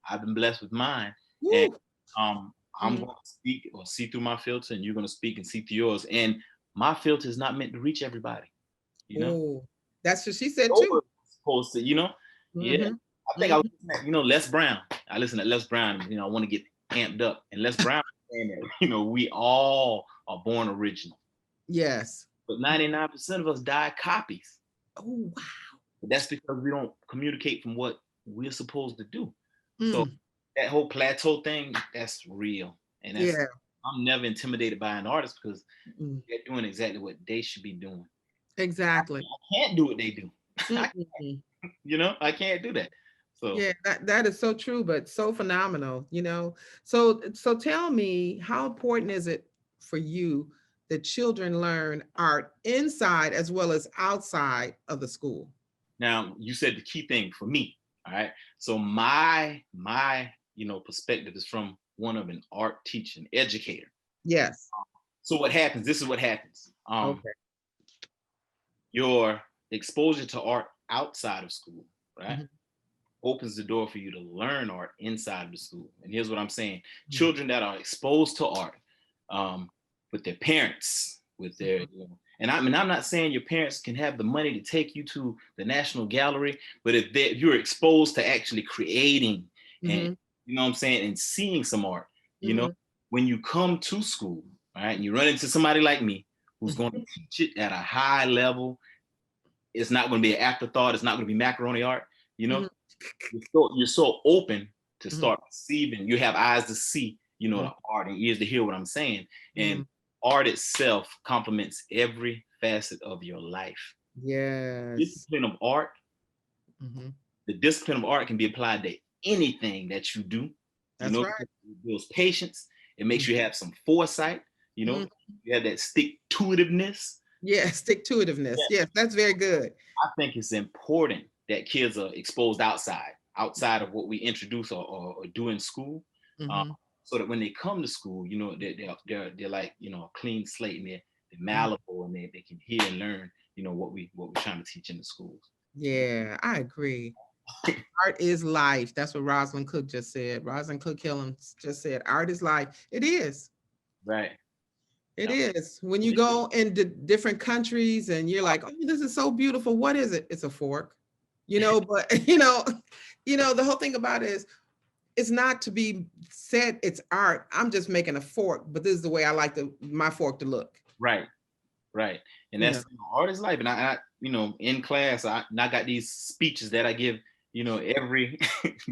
I've been blessed with mine. And I'm going to speak or see through my filter, and you're going to speak and see through yours. And my filter is not meant to reach everybody. You know, ooh, that's what she said too. Supposed to, you know, yeah. I think I was listening at, you know, Les Brown. I listen to Les Brown. You know, I want to get amped up. And Les Brown saying that, you know, we all are born original. Yes. But 99% of us die copies. Oh wow. But that's because we don't communicate from what we're supposed to do. So that whole plateau thing, that's real. And that's, I'm never intimidated by an artist because they're doing exactly what they should be doing. Exactly. I can't do what they do. You know, I can't do that. So yeah, that is so true, but so phenomenal, you know. So tell me, how important is it for you that children learn art inside as well as outside of the school? Now, you said the key thing for me, all right? So my you know, perspective is from one of an art teacher, an educator. Yes. So what happens, this is what happens. Your exposure to art outside of school, right? Opens the door for you to learn art inside of the school. And here's what I'm saying. Children that are exposed to art with their parents, with their, you know, and I'm not saying your parents can have the money to take you to the National Gallery, but if you're exposed to actually creating and, you know what I'm saying, and seeing some art, you know, when you come to school, right, and you run into somebody like me who's going to teach it at a high level, it's not going to be an afterthought. It's not going to be macaroni art, you know. You're so open to start receiving. You have eyes to see, you know, the art, and ears to hear what I'm saying. And art itself complements every facet of your life. Yes. Discipline of art, the discipline of art can be applied to anything that you do. That's right. It builds patience. It makes you have some foresight. You know, you have that stick-to-itiveness. Yeah, stick-to-itiveness. Yes, that's very good. I think it's important that kids are exposed outside of what we introduce or do in school, so that when they come to school, you know, they're like, you know, a clean slate, and they're malleable, and they can hear and learn, you know, what we're trying to teach in the schools. Yeah, I agree. Art is life. That's what Rosalind Cook just said. Rosalind Cook Killam just said, art is life. It is. Right. It Yeah. is. When you go into different countries and you're like, oh, this is so beautiful. What is it? It's a fork. But the whole thing about it is it's not to be said it's art. I'm just making a fork, but this is the way I like my fork to look. Right. Right. And that's art is life. And I in class, I got these speeches that I give, every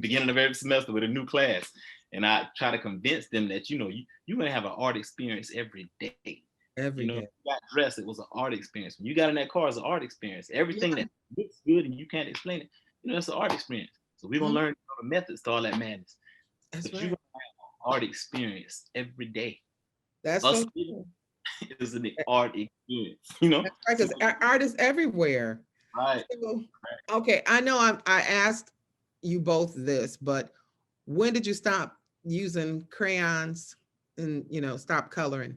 beginning of every semester with a new class. And I try to convince them that, you're going to have an art experience every day. Every day. You got dressed, it was an art experience. When you got in that car, it's an art experience. Everything that looks good and you can't explain it, it's an art experience. So we're going to learn the methods to all that madness. That's but right. you're going to have an art experience every day. That's Us so cool. is an art experience, That's right, because art is everywhere. Right. So, okay, I know I asked you both this, but when did you stop using crayons and stop coloring?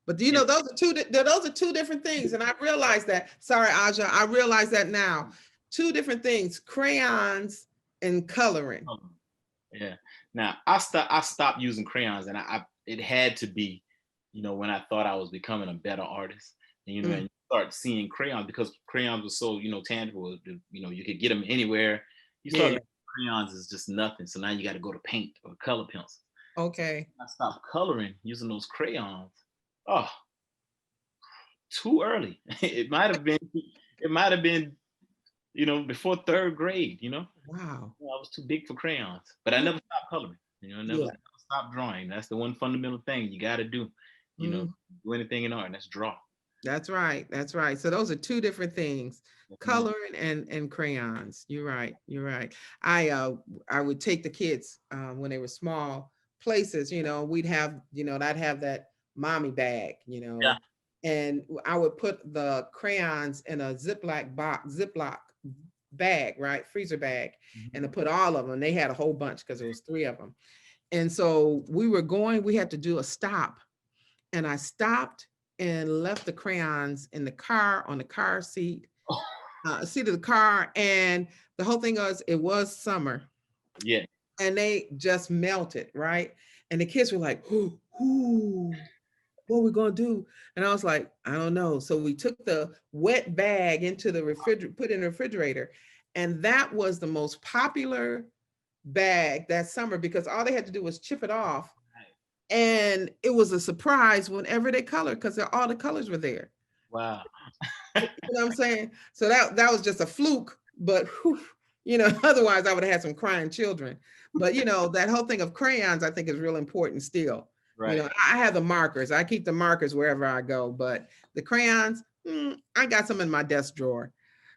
But those are two different things, and I realized that. Sorry, Aja, I realize that now. Two different things: crayons and coloring. Yeah. Now I stopped using crayons, and it had to be, when I thought I was becoming a better artist, and and you start seeing crayons because crayons were so tangible. You could get them anywhere. You start looking at crayons is just nothing. So now you got to go to paint or color pencils. Okay. I stopped coloring using those crayons. Oh, too early. It might have been, before third grade. Wow. I was too big for crayons, but I never stopped coloring. I never stopped drawing. That's the one fundamental thing you got to do. Do anything in art, and that's draw. That's right. That's right. So those are two different things, coloring and crayons. You're right. You're right. I would take the kids when they were small places, we'd have, I'd have that mommy bag, and I would put the crayons in a Ziploc bag, right? Freezer bag, and to put all of them. They had a whole bunch because there was 3 of them. And so we had to do a stop, and I stopped and left the crayons in the car on the car seat of the car. And the whole thing it was summer. Yeah. And they just melted, right? And the kids were like, ooh, what are we gonna do? And I was like, I don't know. So we took the wet bag into the refrigerator, put it in the refrigerator. And that was the most popular bag that summer because all they had to do was chip it off. And it was a surprise whenever they colored because all the colors were there. Wow. You know what I'm saying? So that was just a fluke, but otherwise I would have had some crying children. But that whole thing of crayons, I think is real important still. Right. I have the markers. I keep the markers wherever I go, but the crayons, I got some in my desk drawer.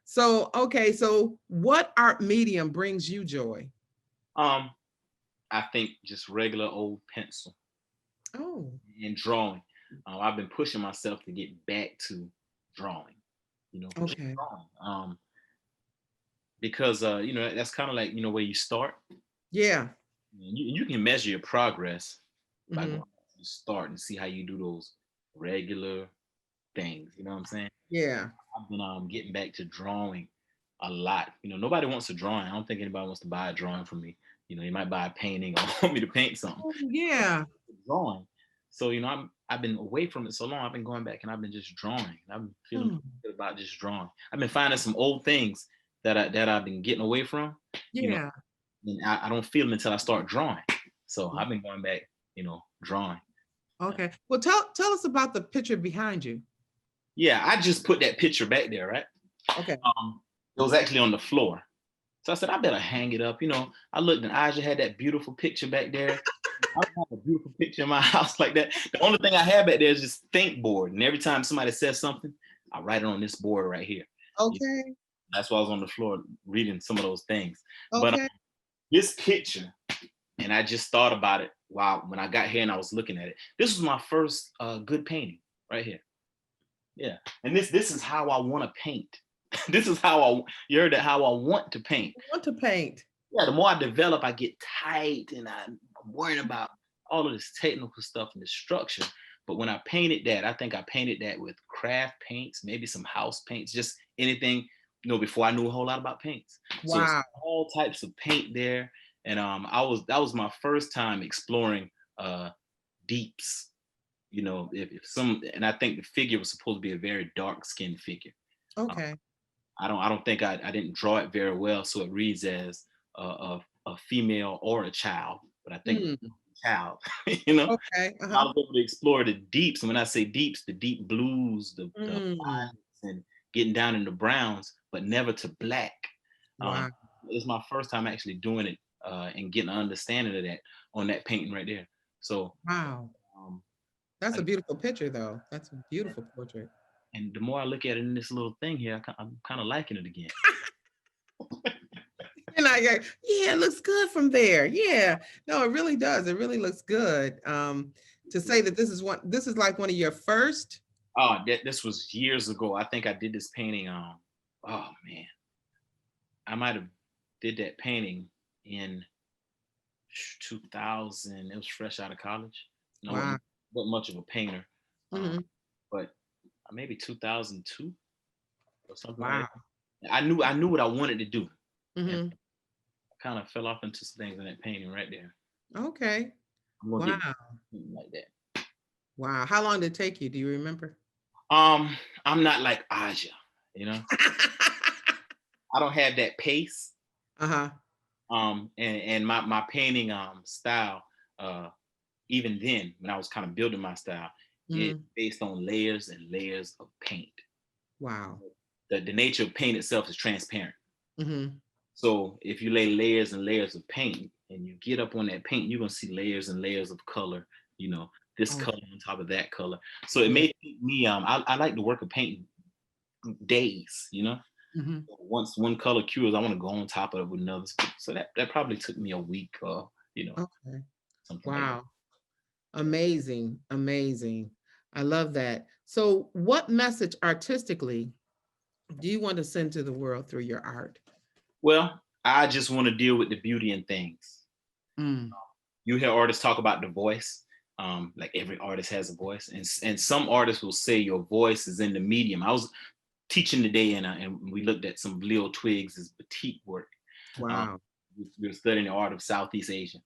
So, okay. So what art medium brings you joy? I think just regular old pencil. Oh. And drawing. I've been pushing myself to get back to drawing. Okay. Drawing. Because that's kind of like where you start. Yeah. You can measure your progress by going to start and see how you do those regular things. You know what I'm saying? Yeah. I've been getting back to drawing a lot. Nobody wants a drawing. I don't think anybody wants to buy a drawing from me. You might buy a painting or want me to paint something. Oh, yeah. Drawing. So I've been away from it so long. I've been going back and I've been just drawing. I've been feeling good about just drawing. I've been finding some old things that I've been getting away from. Yeah. And I don't feel them until I start drawing. So I've been going back, drawing. Okay. Well, tell us about the picture behind you. Yeah, I just put that picture back there, right? Okay. It was actually on the floor. So I said, I better hang it up. I looked and Aja had that beautiful picture back there. I don't have a beautiful picture in my house like that. The only thing I have back there is just think board. And every time somebody says something, I write it on this board right here. Okay. That's why I was on the floor reading some of those things. Okay. But this picture, and I just thought about it when I got here and I was looking at it. This was my first good painting right here. Yeah. And this is how I want to paint. This is how you heard that, how I want to paint. Yeah, the more I develop, I get tight and I'm worrying about all of this technical stuff and the structure. But when I painted that, I think I painted that with craft paints, maybe some house paints, just anything, before I knew a whole lot about paints. So it's Wow. all types of paint there. And that was my first time exploring deeps. You know, if some, and I think the figure was supposed to be a very dark skinned figure. Uh, Okay. I don't think I didn't draw it very well, so it reads as a female or a child, but I think it's Mm. a child. You know, Okay. I Uh-huh. was able to explore the deeps, and when I say deeps, the deep blues, the Mm. and getting down in the browns, but never to black. Um, Wow. it's my first time actually doing it and getting an understanding of that on that painting right there. So, Wow. um, That's a I, beautiful picture, though. That's a beautiful portrait. and the more I look at it in this little thing here, I'm kind of liking it again. And yeah, it looks good from there. Yeah. No, it really does. It really looks good. To say that this is like one of your first. Oh, this was years ago. I think I did this painting. Oh man, I might have did that painting in 2000. It was fresh out of college. And I Wow. wasn't much of a painter, Hmm. but maybe 2002 or something like Wow. that. I knew what I wanted to do, and Hmm. I kind of fell off into some things in that painting right there. Okay. I'm gonna Wow. get something like that. Wow. How long did it take you? Do you remember? I'm not like Aja, you know. I don't have that pace. Uh-huh. And my painting style, even then when I was kind of building my style, it's Hmm. based on layers and layers of paint. Wow. The nature of paint itself is transparent. Hmm. So if you lay layers and layers of paint and you get up on that paint, you're gonna see layers and layers of color, you know, this Oh, color on top of that color. So it yeah. may take me, I like to work with painting days, you know. Hmm. Once one color cures, I want to go on top of it with another. So that probably took me a week or, you know, Okay. something like that. Wow. Amazing. Amazing. I love that. So, what message artistically do you want to send to the world through your art? Well, I just want to deal with the beauty in things. Mm. You hear artists talk about the voice. Like every artist has a voice, and some artists will say your voice is in the medium. I was teaching today, and we looked at some Leo Twiggs' batik work. Um, Wow. we were studying the art of Southeast Asia,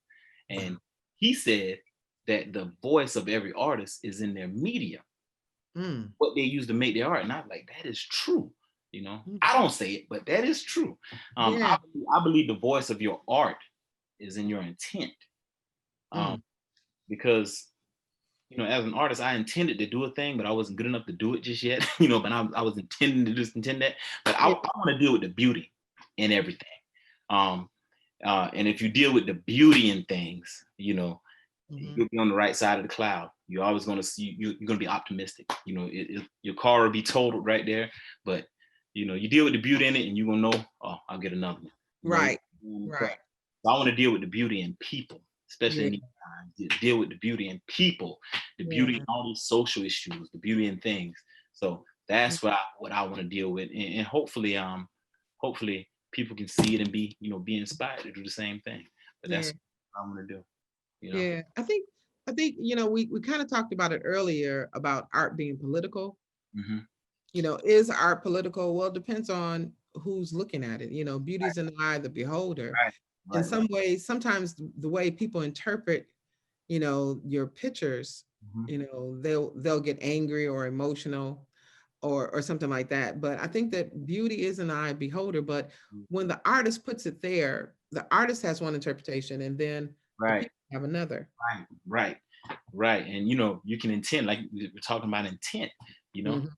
Wow. and he said that the voice of every artist is in their medium, Mm. what they use to make their art. And I'm like, that is true. You know, Mm. I don't say it, but that is true. Yeah. I believe the voice of your art is in your intent. Mm. Because you know, as an artist, I intended to do a thing, but I wasn't good enough to do it just yet. You know, but I was intending to just intend that. But I Yeah. want to deal with the beauty in everything. Um, and if you deal with the beauty in things, you know, Mhm. you'll be on the right side of the cloud. You're always going to see. You're going to be optimistic. You know, your car will be totaled right there, but you know, you deal with the beauty in it, and you're gonna know. Oh, I'll get another one. You know, Right. Right. so I want to deal with the beauty in people, especially Yeah. in these times. Deal with the beauty in people, the beauty in Yeah. all these social issues, the beauty in things. So Mm. that's what I want to deal with, and hopefully people can see it and be, you know, be inspired to do the same thing. But Yeah. that's what I'm gonna do. You know. Yeah. I think, we kind of talked about it earlier about art being political. Hmm. Is art political? Well, it depends on who's looking at it. Beauty's in the eye of the beholder. Right. In Right. Right. some ways, sometimes the way people interpret, your pictures, Mhm. they'll get angry or emotional or something like that. But I think that beauty is an eye beholder. But when the artist puts it there, the artist has one interpretation, and then the Right. people have another. Right. Right. Right. And you know, you can intend, like we're talking about intent. You know, Mhm.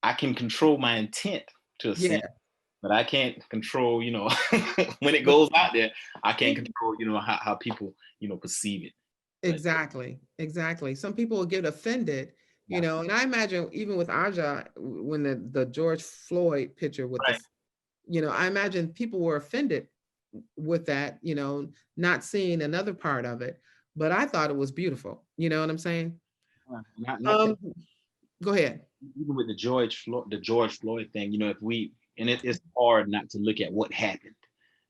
I can control my intent to a Yeah, sense, but I can't control, you know, when it but goes out there, I can't control, you know, how people, you know, perceive it. But exactly, exactly. Some people will get offended, yeah. and I imagine even with Aja, when the George Floyd picture with Right. I imagine people were offended with that, not seeing another part of it. But I thought it was beautiful. You know what I'm saying? And I think Um, Go ahead. even with the George Floyd thing, you know, if we and it's hard not to look at what happened,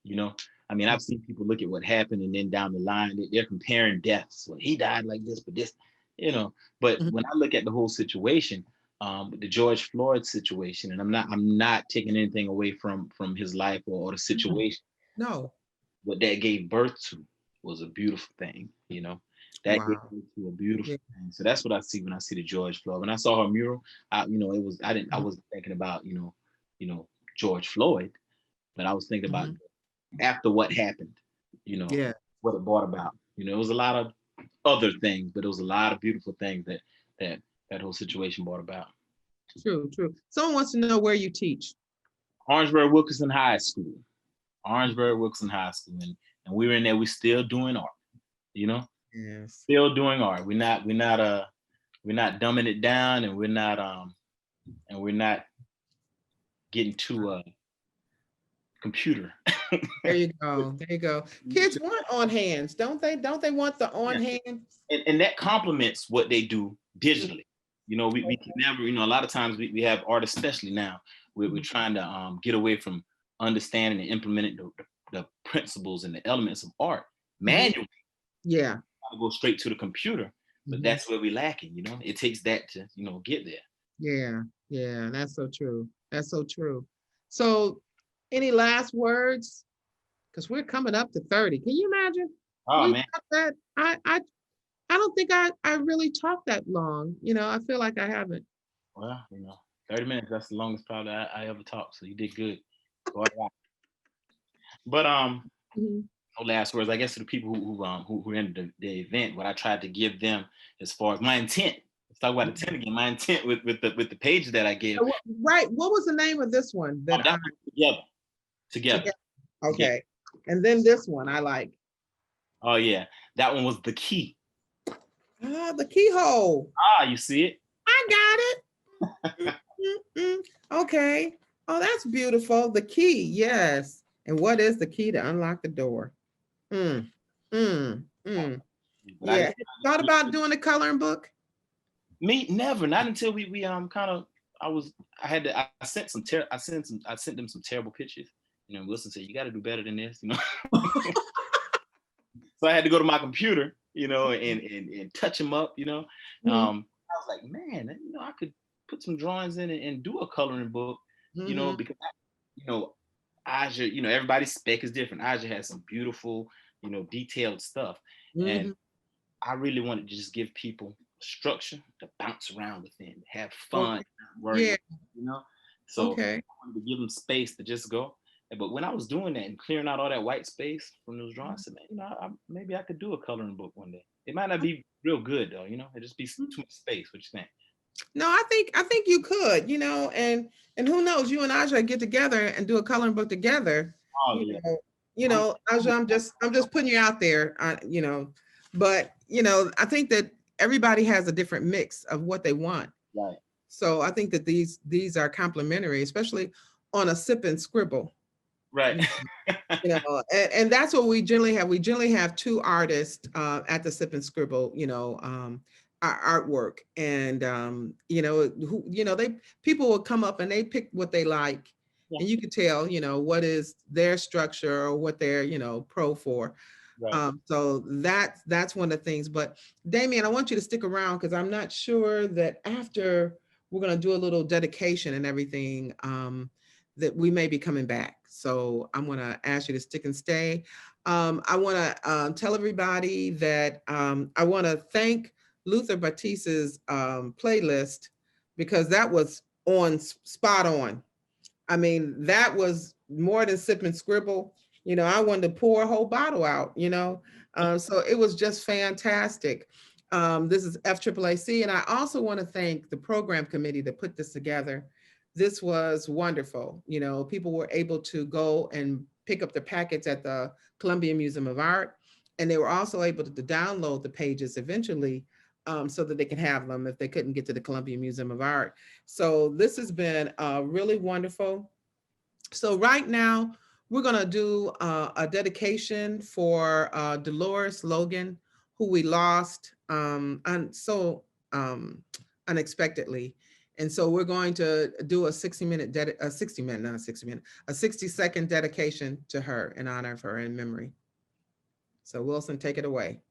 you know. I mean, I've seen people look at what happened and then down the line they're comparing deaths. Well, he died like this, but this, you know. But Mhm. when I look at the whole situation, with the George Floyd situation, and I'm not taking anything away from his life or the situation. No. What that gave birth to was a beautiful thing, you know. That gave Wow. birth to a beautiful Yeah. thing. So that's what I see when I see the George Floyd. When I saw her mural, I wasn't thinking about, George Floyd, but I was thinking about after what happened, Yeah. what it brought about. It was a lot of other things, but it was a lot of beautiful things that whole situation brought about. True. Someone wants to know where you teach. Orangeburg Wilkinson High School. Orangeburg Wilkinson High School. And we were in there, we still doing art, Yes. Still doing art. We're not dumbing it down, and we're not getting too computer. There you go. Kids want on hands, don't they? Don't they want the on hands? And that complements what they do digitally. We can never, a lot of times we have art, especially now, we're trying to get away from understanding and implementing the principles and the elements of art manually. Yeah. To go straight to the computer, but that's where we're lacking. It takes that to get there. Yeah, that's so true. So any last words, because we're coming up to 30? Can you imagine? Oh man, that I don't think I really talked that long. I feel like I haven't. Well, 30 minutes, that's the longest probably I ever talked, so you did good. But no last words, I guess, to the people who are in the event. What I tried to give them as far as my intent. Let's talk about intent again. My intent with the pages that I gave. Right. What was the name of this one? Together. Okay. Together. And then this one I like. Oh yeah, that one was the key. The keyhole. You see it? I got it. Okay. Oh, that's beautiful. The key. Yes. And what is the key to unlock the door? Yeah. Thought about doing a coloring book? Me, never. Not until we kind of. I sent them some terrible pictures. Wilson said, "You got to do better than this." So I had to go to my computer, and touch them up. I was like, man, I could put some drawings in and do a coloring book. Because Aja, everybody's spec is different. Aja has some beautiful, detailed stuff. And I really wanted to just give people structure to bounce around within, have fun, worry, So I wanted to give them space to just go. But when I was doing that and clearing out all that white space from those drawings, I said, maybe I could do a coloring book one day. It might not be real good though, it'd just be too much space. What you think? No, I think you could, and who knows, you and Aja get together and do a coloring book together. Aja, I'm just putting you out there, but I think that everybody has a different mix of what they want. Right. So I think that these are complementary, especially on a Sip and Scribble. Right. And that's what we generally have. We generally have two artists at the Sip and Scribble, our artwork, and people will come up and they pick what they like, and you can tell what is their structure or what they're pro for. Right. So that's one of the things. But Damion, I want you to stick around because I'm not sure that after we're going to do a little dedication and everything, that we may be coming back. So I'm going to ask you to stick and stay. I want to tell everybody that I want to thank Luther Batista's playlist, because that was spot on. I mean, that was more than Sip and Scribble. I wanted to pour a whole bottle out, so it was just fantastic. This is FAAAC, and I also want to thank the program committee that put this together. This was wonderful. People were able to go and pick up the packets at the Columbia Museum of Art, and they were also able to download the pages eventually, so that they can have them if they couldn't get to the Columbia Museum of Art. So this has been really wonderful. So right now, we're going to do a dedication for Dolores Logan, who we lost unexpectedly. And so we're going to do a 60-second dedication to her in honor of her, in memory. So Wilson, take it away.